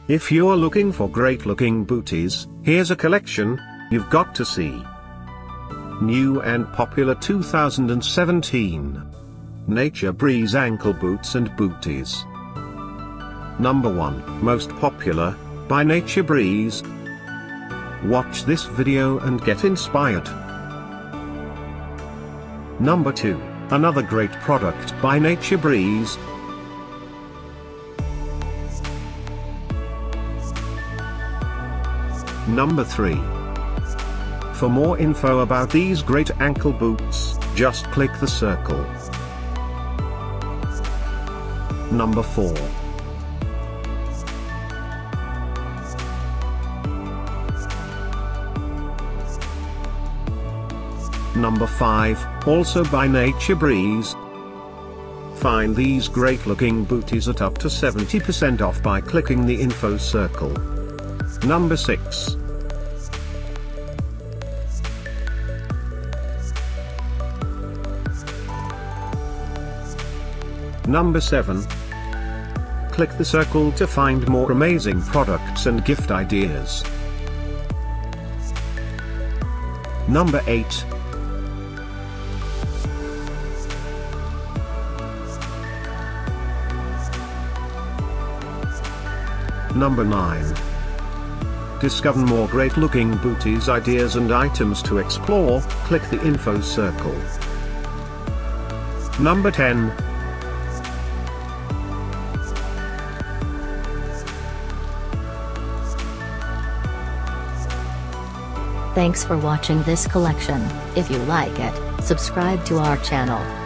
If you're looking for great looking booties, here's a collection you've got to see. New and popular 2017 Nature Breeze Ankle Boots and Booties. Number 1, most popular, by Nature Breeze. Watch this video and get inspired. Number 2, another great product by Nature Breeze. Number 3. For more info about these great ankle boots, just click the circle. Number 4. Number 5, also by Nature Breeze. Find these great looking booties at up to 70% off by clicking the info circle. Number 6. Number 7. Click the circle to find more amazing products and gift ideas. Number 8. Number 9. Discover more great looking booties, ideas and items to explore, click the info circle. Number 10. Thanks for watching this collection. If you like it, subscribe to our channel.